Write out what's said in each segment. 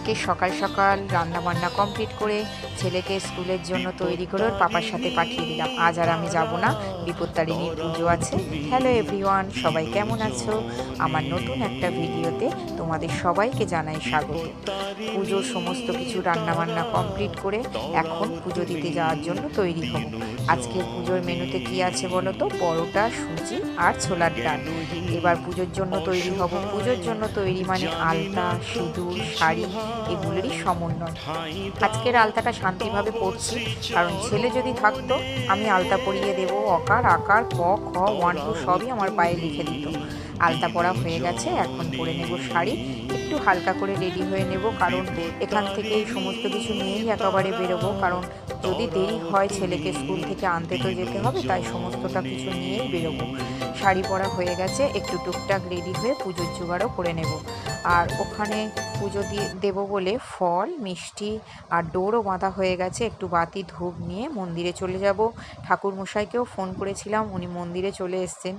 আজকে সকাল সকাল রান্না বান্না কমপ্লিট করে ছেলেকে স্কুলের জন্য তৈরি করে ওর পাপার সাথে পাঠিয়ে দিলাম। আজ আর আমি যাব না, বিপত্তারিণীর পুজো আছে। হ্যালো এভরিওয়ান, সবাই কেমন আছো? আমার নতুন একটা ভিডিওতে তোমাদের সবাইকে জানাই স্বাগত। পুজোর সমস্ত কিছু রান্না বান্না কমপ্লিট করে এখন পুজো দিতে যাওয়ার জন্য তৈরি হব। আজকের পুজোর মেনুতে কি আছে বলো তো? পরোটা, সুজি আর ছোলার ডাল। এবার পুজোর জন্য তৈরি হব। পুজোর জন্য তৈরি মানে আলতা, সিঁদুর, শাড়ি এগুলোরই সমন্বয়। আজকের আলতাটা শান্তিভাবে পড়ছি, কারণ ছেলে যদি থাকতো আমি আলতা পরিয়ে দেবো। অকার, আকার, ক, খ, 1 2 সবই আমার পায়ে লিখে দিত। আলতা পরা হয়ে গেছে, এখন পরে নেব শাড়ি। একটু হালকা করে রেডি হয়ে নেব, কারণ এখান থেকে সমস্ত কিছু নিয়েই একেবারে বেরোবো। কারণ যদি দেরি হয় ছেলেকে স্কুল থেকে আনতে তো যেতে হবে, তাই সমস্তটা কিছু নিয়েই বেরোবো। শাড়ি পরা হয়ে গেছে, একটু টুকটাক রেডি হয়ে পুজোর জোগাড়ও করে নেব। আর ওখানে পুজো দিয়ে দেবো বলে ফল, মিষ্টি আর ডোরও বাঁধা হয়ে গেছে। একটু বাতি ধূপ নিয়ে মন্দিরে চলে যাব। ঠাকুরমশাইকেও ফোন করেছিলাম, উনি মন্দিরে চলে এসছেন।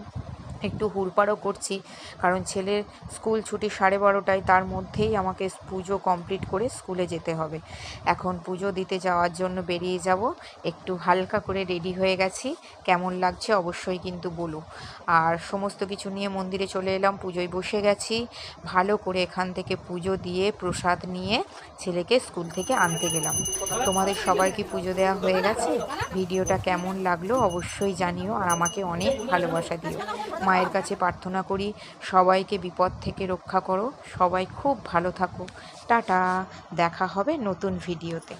একটু হুড়পাড়ও করছি, কারণ ছেলের স্কুল ছুটি 12:30টায়, তার মধ্যেই আমাকে পুজো কমপ্লিট করে স্কুলে যেতে হবে। এখন পুজো দিতে যাওয়ার জন্য বেরিয়ে যাব। একটু হালকা করে রেডি হয়ে গেছি, কেমন লাগছে অবশ্যই কিন্তু বলো। আর সমস্ত কিছু নিয়ে মন্দিরে চলে এলাম, পুজোয় বসে গেছি। ভালো করে এখান থেকে পুজো দিয়ে প্রসাদ নিয়ে ছেলেকে স্কুল থেকে আনতে গেলাম। তোমাদের সবার কি পুজো দেওয়া হয়ে গেছে? ভিডিওটা কেমন লাগলো অবশ্যই জানিও, আর আমাকে অনেক ভালোবাসা দিও। মায়ের কাছে প্রার্থনা করি সবাইকে বিপদ থেকে রক্ষা করো, সবাই খুব ভালো থাকো। টাটা, দেখা হবে নতুন ভিডিওতে।